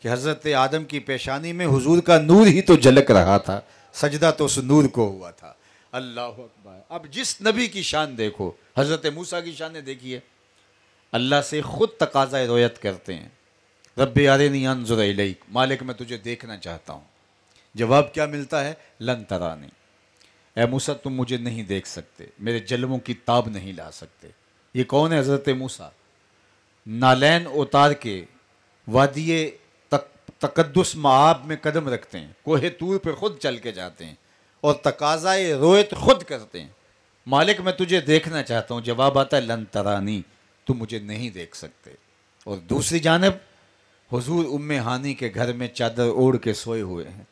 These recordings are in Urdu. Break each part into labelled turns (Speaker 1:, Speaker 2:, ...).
Speaker 1: کہ حضرت آدم کی پیشانی میں حضور کا نور ہی تو جھلک رہا تھا، سجدہ تو اس نور کو ہوا تھا۔ اللہ اکبر۔ اب جس نبی کی شان دیکھو، حضرت موسیٰ کی شان دیکھیے، اللہ سے خود تقاضۂ رویت کرتے ہیں، رب ارنی انظر الیک، مالک میں تجھے دیکھنا چاہتا ہوں۔ جواب کیا ملتا ہے؟ لن ترانی، اے موسیٰ تم مجھے نہیں دیکھ سکتے، میرے جلووں کی تاب نہیں لا سکتے۔ یہ کون ہے؟ حضرت موسیٰ نالین اتار کے وادی تقدس معاب میں قدم رکھتے ہیں، کوہ طور پہ خود چل کے جاتے ہیں اور تقاضائے رویت خود کرتے ہیں، مالک میں تجھے دیکھنا چاہتا ہوں۔ جواب آتا ہے لن ترانی، تم مجھے نہیں دیکھ سکتے۔ اور دوسری جانب حضور ام ہانی کے گھر میں چادر اوڑھ کے سوئے ہوئے ہیں،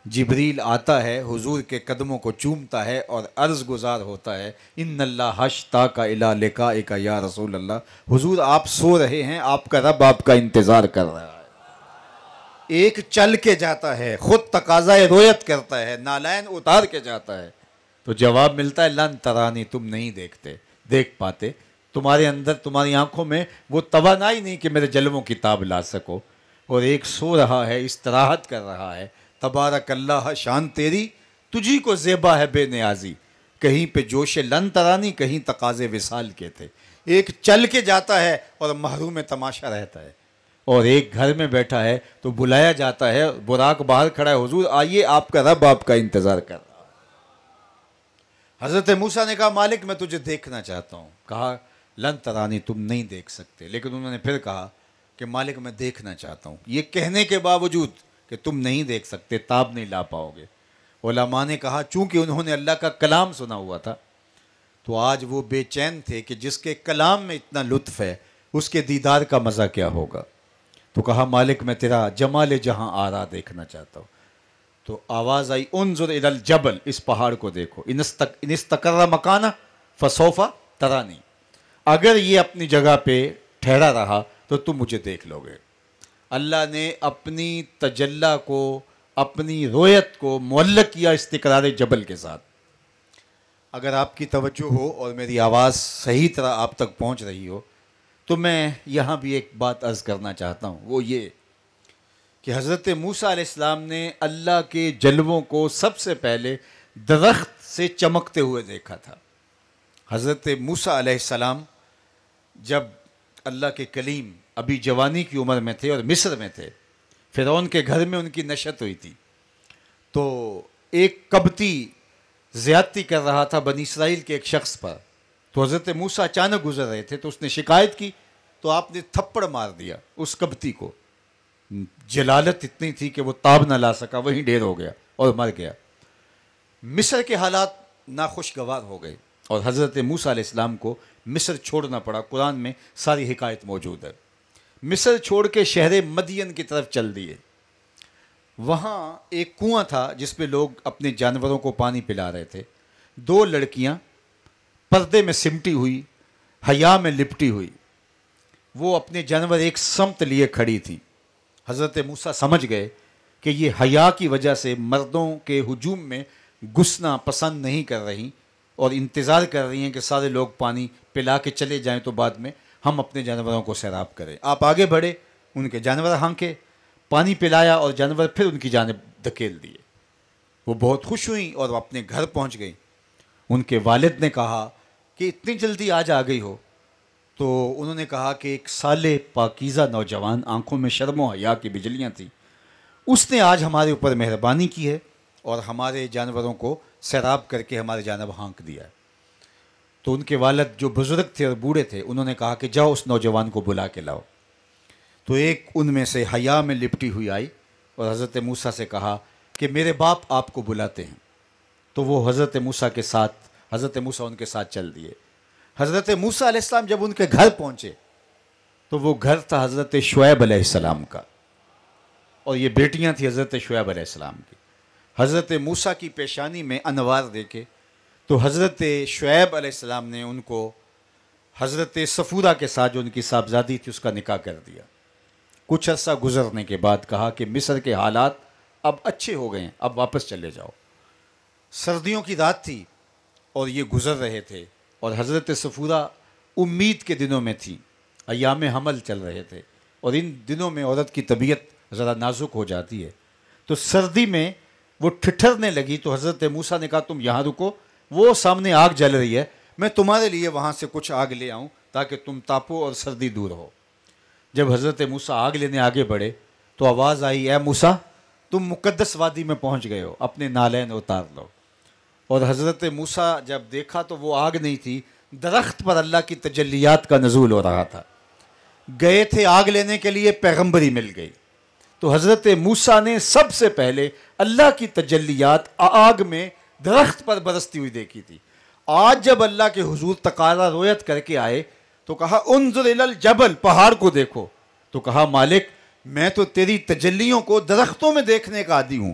Speaker 1: جبریل آتا ہے، حضور کے قدموں کو چومتا ہے اور عرض گزار ہوتا ہے، ان اللہ اشتاق الی لقائک یا رسول اللہ، حضور آپ سو رہے ہیں، آپ کا رب آپ کا انتظار کر رہا ہے۔ ایک چل کے جاتا ہے، خود تقاضائے رویت کرتا ہے، نالین اتار کے جاتا ہے، تو جواب ملتا ہے لن ترانی، تم نہیں دیکھ پاتے، تمہارے اندر، تمہاری آنکھوں میں وہ توانائی نہیں کہ میرے جلووں کی تاب لا سکو۔ اور ایک سو رہا ہے، استراحت کر رہا ہے، تبارک اللہ شان تیری، تجھی کو زیبا ہے بے نیازی، کہیں پہ جوش لن ترانی، کہیں تقاضے وصال کے تھے۔ ایک چل کے جاتا ہے اور محروم تماشا رہتا ہے، اور ایک گھر میں بیٹھا ہے تو بلایا جاتا ہے، براق باہر کھڑا ہے، حضور آئیے، آپ کا رب آپ کا انتظار کر رہا ہے۔ حضرت موسیٰ نے کہا مالک میں تجھے دیکھنا چاہتا ہوں، کہا لن ترانی، تم نہیں دیکھ سکتے، لیکن انہوں نے پھر کہا کہ مالک میں دیکھنا چاہتا ہوں۔ یہ کہنے کے باوجود کہ تم نہیں دیکھ سکتے، تاب نہیں لا پاؤ گے، علماء نے کہا چونکہ انہوں نے اللہ کا کلام سنا ہوا تھا تو آج وہ بے چین تھے کہ جس کے کلام میں اتنا لطف ہے اس کے دیدار کا مزہ کیا ہوگا۔ تو کہا مالک میں تیرا جمال جہاں آرا دیکھنا چاہتا ہوں۔ تو آواز آئی انظر الی الجبل، اس پہاڑ کو دیکھو، ان استقر مکانہ فسوف ترانی، اگر یہ اپنی جگہ پہ ٹھہرا رہا تو تم مجھے دیکھ لو گے۔ اللہ نے اپنی تجلی کو، اپنی رویت کو معلق کیا استقرار جبل کے ساتھ۔ اگر آپ کی توجہ ہو اور میری آواز صحیح طرح آپ تک پہنچ رہی ہو تو میں یہاں بھی ایک بات عرض کرنا چاہتا ہوں، وہ یہ کہ حضرت موسیٰ علیہ السلام نے اللہ کے جلووں کو سب سے پہلے درخت سے چمکتے ہوئے دیکھا تھا۔ حضرت موسیٰ علیہ السلام جب اللہ کے کلیم ابھی جوانی کی عمر میں تھے اور مصر میں تھے، فرعون کے گھر میں ان کی نشأت ہوئی تھی، تو ایک قبطی زیادتی کر رہا تھا بنی اسرائیل کے ایک شخص پر، تو حضرت موسیٰ اچانک گزر رہے تھے تو اس نے شکایت کی، تو آپ نے تھپڑ مار دیا اس قبطی کو۔ جلالت اتنی تھی کہ وہ تاب نہ لا سکا، وہیں ڈھیر ہو گیا اور مر گیا۔ مصر کے حالات ناخوشگوار ہو گئے اور حضرت موسیٰ علیہ السلام کو مصر چھوڑنا پڑا۔ قرآن میں ساری حکایت موجود ہے۔ مصر چھوڑ کے شہر مدین کی طرف چل دیے۔ وہاں ایک کنواں تھا جس پہ لوگ اپنے جانوروں کو پانی پلا رہے تھے۔ دو لڑکیاں پردے میں سمٹی ہوئی، حیا میں لپٹی ہوئی، وہ اپنے جانور ایک سمت لیے کھڑی تھیں۔ حضرت موسیٰ سمجھ گئے کہ یہ حیا کی وجہ سے مردوں کے ہجوم میں گھسنا پسند نہیں کر رہی اور انتظار کر رہی ہیں کہ سارے لوگ پانی پلا کے چلے جائیں تو بعد میں ہم اپنے جانوروں کو سیراب کریں۔ آپ آگے بڑھے، ان کے جانور ہانکے، پانی پلایا اور جانور پھر ان کی جانب دھکیل دیے۔ وہ بہت خوش ہوئیں اور وہ اپنے گھر پہنچ گئیں۔ ان کے والد نے کہا کہ اتنی جلدی آج آ گئی ہو؟ تو انہوں نے کہا کہ ایک صالح پاکیزہ نوجوان، آنکھوں میں شرم و حیا کی بجلیاں تھیں، اس نے آج ہمارے اوپر مہربانی کی ہے اور ہمارے جانوروں کو سیراب کر کے ہمارے جانب ہانک دیا ہے۔ تو ان کے والد جو بزرگ تھے اور بوڑھے تھے، انہوں نے کہا کہ جاؤ اس نوجوان کو بلا کے لاؤ۔ تو ایک ان میں سے حیا میں لپٹی ہوئی آئی اور حضرت موسیٰ سے کہا کہ میرے باپ آپ کو بلاتے ہیں۔ تو وہ حضرت موسیٰ ان کے ساتھ چل دیے۔ حضرت موسیٰ علیہ السلام جب ان کے گھر پہنچے تو وہ گھر تھا حضرت شعیب علیہ السلام کا، اور یہ بیٹیاں تھیں حضرت شعیب علیہ السلام کی۔ حضرت موسیٰ کی پیشانی میں انوار دیکھے تو حضرت شعیب علیہ السلام نے ان کو حضرت صفورہ کے ساتھ جو ان کی صاحبزادی تھی اس کا نکاح کر دیا۔ کچھ عرصہ گزرنے کے بعد کہا کہ مصر کے حالات اب اچھے ہو گئے ہیں، اب واپس چلے جاؤ۔ سردیوں کی رات تھی اور یہ گزر رہے تھے، اور حضرت صفورہ امید کے دنوں میں تھی، ایام حمل چل رہے تھے، اور ان دنوں میں عورت کی طبیعت ذرا نازک ہو جاتی ہے. تو سردی میں وہ ٹھٹھرنے لگی تو حضرت موسیٰ نے کہا تم یہاں رکو، وہ سامنے آگ جل رہی ہے، میں تمہارے لیے وہاں سے کچھ آگ لے آؤں تاکہ تم تاپو اور سردی دور ہو. جب حضرت موسیٰ آگ لینے آگے بڑھے تو آواز آئی، اے موسیٰ تم مقدس وادی میں پہنچ گئے ہو، اپنے نالین اتار لو. اور حضرت موسیٰ جب دیکھا تو وہ آگ نہیں تھی، درخت پر اللہ کی تجلیات کا نزول ہو رہا تھا. گئے تھے آگ لینے کے لیے، پیغمبری مل گئی. تو حضرت موسیٰ نے سب سے پہلے اللہ کی تجلیات آگ میں درخت پر برستی ہوئی دیکھی تھی. آج جب اللہ کے حضور تقاضا رویت کر کے آئے تو کہا انظر الی الجبل، پہاڑ کو دیکھو. تو کہا مالک میں تو تیری تجلیوں کو درختوں میں دیکھنے کا عادی ہوں،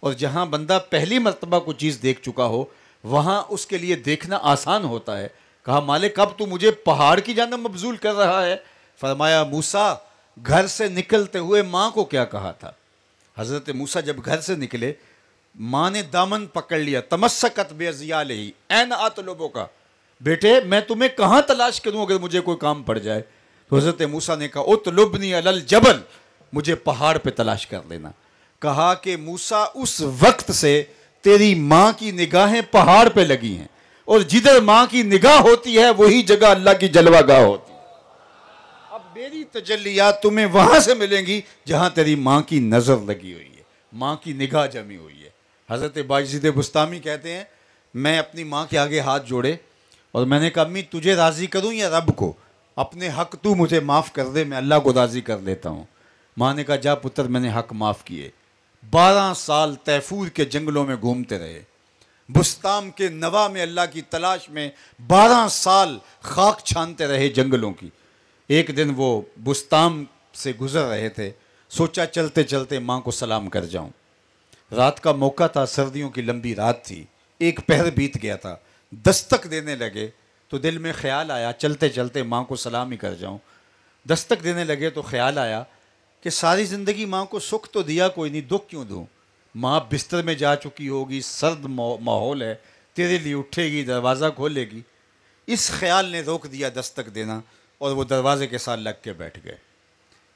Speaker 1: اور جہاں بندہ پہلی مرتبہ کوئی چیز دیکھ چکا ہو وہاں اس کے لیے دیکھنا آسان ہوتا ہے. کہا مالک اب تو مجھے پہاڑ کی جانب مبذول کر رہا ہے. فرمایا موسیٰ گھر سے نکلتے ہوئے ماں کو کیا کہا تھا؟ حضرت موسیٰ جب گھر سے نکلے ماں نے دامن پکڑ لیا، تمسکت بعضیالہ، این اطلبو کا، بیٹے میں تمہیں کہاں تلاش کروں اگر مجھے کوئی کام پڑ جائے؟ تو حضرت موسیٰ نے کہا اطلبنی علی الجبل، مجھے پہاڑ پہ تلاش کر لینا. کہا کہ موسیٰ اس وقت سے تیری ماں کی نگاہیں پہاڑ پہ لگی ہیں، اور جدھر ماں کی نگاہ ہوتی ہے وہی جگہ اللہ کی جلوہ گاہ ہوتی ہے. اب میری تجلیات تمہیں وہاں سے ملیں گی جہاں تیری ماں کی نظر لگی ہوئی ہے، ماں کی نگاہ جمی ہوئی ہے. حضرت بایزید بسطامی کہتے ہیں میں اپنی ماں کے آگے ہاتھ جوڑے اور میں نے کہا امی تجھے راضی کروں یا رب کو؟ اپنے حق تو مجھے معاف کر دے، میں اللہ کو راضی کر لیتا ہوں. ماں نے کہا جا پتر میں نے حق معاف کیے. 12 سال تیفور کے جنگلوں میں گھومتے رہے، بستام کے نوا میں اللہ کی تلاش میں 12 سال خاک چھانتے رہے جنگلوں کی. ایک دن وہ بستام سے گزر رہے تھے، سوچا چلتے چلتے ماں کو سلام کر جاؤں. رات کا موقع تھا، سردیوں کی لمبی رات تھی، ایک پہر بیت گیا تھا. دستک دینے لگے تو دل میں خیال آیا چلتے چلتے ماں کو سلام ہی کر جاؤں. دستک دینے لگے تو خیال آیا کہ ساری زندگی ماں کو سکھ تو دیا کوئی نہیں، دکھ کیوں دوں؟ ماں بستر میں جا چکی ہوگی، سرد ماحول ہے، تیرے لیے اٹھے گی، دروازہ کھولے گی. اس خیال نے روک دیا دستک دینا اور وہ دروازے کے ساتھ لگ کے بیٹھ گئے.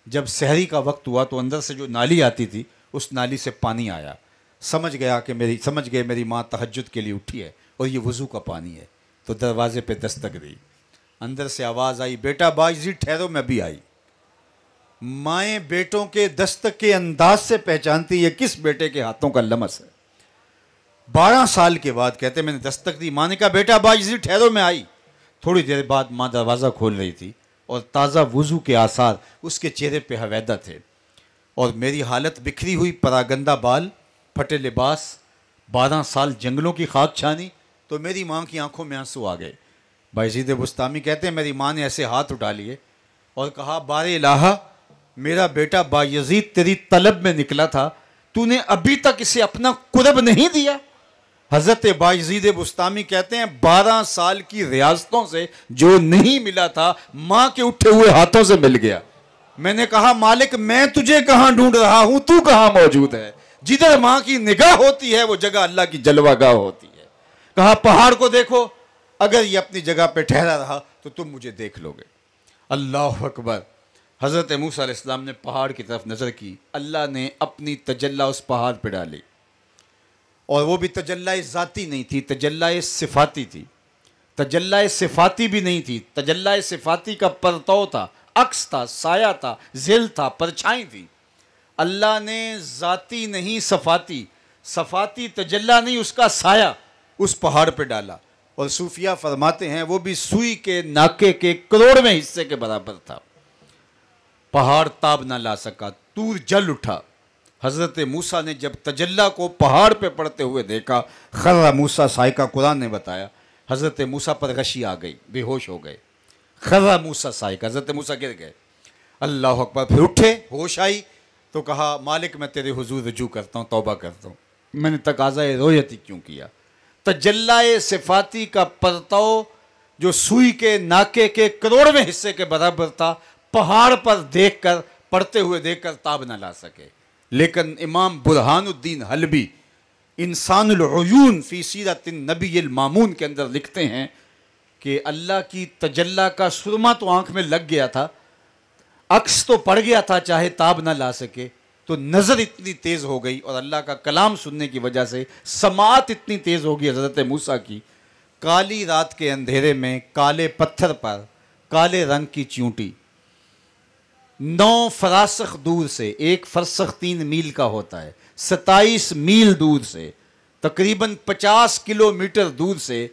Speaker 1: جب سحری کا وقت ہوا تو اندر سے جو نالی آتی تھی اس نالی سے پانی آیا. سمجھ گئے میری ماں تہجد کے لیے اٹھی ہے اور یہ وضو کا پانی ہے. تو دروازے پہ دستک دی، اندر سے آواز آئی بیٹا بایزید ٹھہرو میں بھی آئی. مائیں بیٹوں کے دستک کے انداز سے پہچانتی ہے کس بیٹے کے ہاتھوں کا لمس ہے. 12 سال کے بعد کہتے میں نے دستک دی، ماں نے کہا بیٹا بایزید ٹھہرو میں آئی. تھوڑی دیر بعد ماں دروازہ کھول رہی تھی اور تازہ وضو کے آثار اس کے چہرے پہ حویدہ تھے، اور میری حالت بکھری ہوئی، پراگندہ بال، پھٹے لباس، 12 سال جنگلوں کی خاک چھانی. تو میری ماں کی آنکھوں میں آنسو آ گئے. بایزید بسطامی کہتے ہیں میری ماں نے ایسے ہاتھ اٹھا لیے اور کہا بار الہا میرا بیٹا بایزید تیری طلب میں نکلا تھا، تو نے ابھی تک اسے اپنا قرب نہیں دیا. حضرت بایزید بسطامی کہتے ہیں 12 سال کی ریاضتوں سے جو نہیں ملا تھا ماں کے اٹھے ہوئے ہاتھوں سے مل گیا. میں نے کہا مالک میں تجھے کہاں ڈھونڈ رہا ہوں، تو کہاں موجود ہے؟ جدھر ماں کی نگاہ ہوتی ہے وہ جگہ اللہ کی جلوہ گاہ ہوتی ہے. کہا پہاڑ کو دیکھو، اگر یہ اپنی جگہ پہ ٹھہرا رہا تو تم مجھے دیکھ لو گے. اللہ اکبر. حضرت موسیٰ علیہ السلام نے پہاڑ کی طرف نظر کی، اللہ نے اپنی تجلی اس پہاڑ پہ ڈالی، اور وہ بھی تجلی ذاتی نہیں تھی، تجلی صفاتی تھی. تجلی صفاتی بھی نہیں تھی، تجلی صفاتی کا پرتو تھا، عکس تھا، سایہ تھا، ظل تھا، پرچھائی تھی. اللہ نے ذاتی نہیں صفاتی تجلی نہیں، اس کا سایہ اس پہاڑ پہ ڈالا. اور صوفیہ فرماتے ہیں وہ بھی سوئی کے ناکے کے کروڑویں حصے کے برابر تھا. پہاڑ تاب نہ لا سکا، طور جل اٹھا. حضرت موسیٰ نے جب تجلی کو پہاڑ پہ پڑتے ہوئے دیکھا، خر موسیٰ صائقہ، قرآن نے بتایا حضرت موسیٰ پر غشی آ گئی، بے ہوش ہو گئے. خر موسیٰ صائقہ، حضرت موسیٰ گر گئے. اللہ اکبر. پھر اٹھے، ہوش آئی تو کہا مالک میں تیرے حضور رجوع کرتا ہوں، توبہ کرتا ہوں، میں نے تقاضا رویت ہی کیوں کیا. تجلی صفاتی کا پرتو جو سوئی کے ناکے کے کروڑویں حصے کے برابر تھا، پہاڑ پر دیکھ کر، پڑتے ہوئے دیکھ کر تاب نہ لا سکے. لیکن امام برہان الدین حلبی انسان العیون فی سیرت النبی المامون کے اندر لکھتے ہیں کہ اللہ کی تجلی کا سرما تو آنکھ میں لگ گیا تھا، عکس تو پڑ گیا تھا چاہے تاب نہ لا سکے، تو نظر اتنی تیز ہو گئی اور اللہ کا کلام سننے کی وجہ سے سماعت اتنی تیز ہو گئی حضرت موسیٰ کی، کالی رات کے اندھیرے میں کالے پتھر پر کالے رنگ کی چیونٹی 9 فراسخ دور سے، 1 فرسخ 3 میل کا ہوتا ہے، 27 میل دور سے، تقریباً 50 کلومیٹر دور سے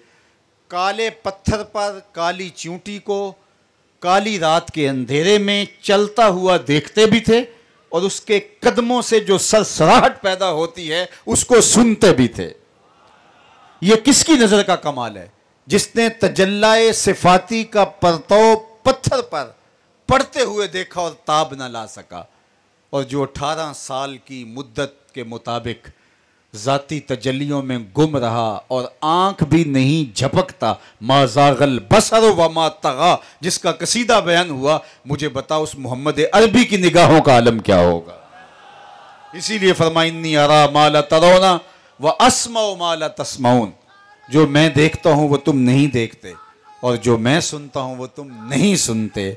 Speaker 1: کالے پتھر پر کالی چیونٹی کو کالی رات کے اندھیرے میں چلتا ہوا دیکھتے بھی تھے، اور اس کے قدموں سے جو سرسراہٹ پیدا ہوتی ہے اس کو سنتے بھی تھے۔ یہ کس کی نظر کا کمال ہے؟ جس نے تجلی صفاتی کا پرتو پتھر پر پڑتے ہوئے دیکھا اور تاب نہ لا سکا، اور جو 18 سال کی مدت کے مطابق ذاتی تجلیوں میں گم رہا اور آنکھ بھی نہیں جھپکتا، ما زاغ البصر وما طغى، جس کا قصیدہ بیان ہوا، مجھے بتاؤ اس محمد عربی کی نگاہوں کا عالم کیا ہوگا۔ اسی لیے فرمایا انی ارا ما لا ترون واسمع ما لا تسمعون، جو میں دیکھتا ہوں وہ تم نہیں دیکھتے، اور جو میں سنتا ہوں وہ تم نہیں سنتے۔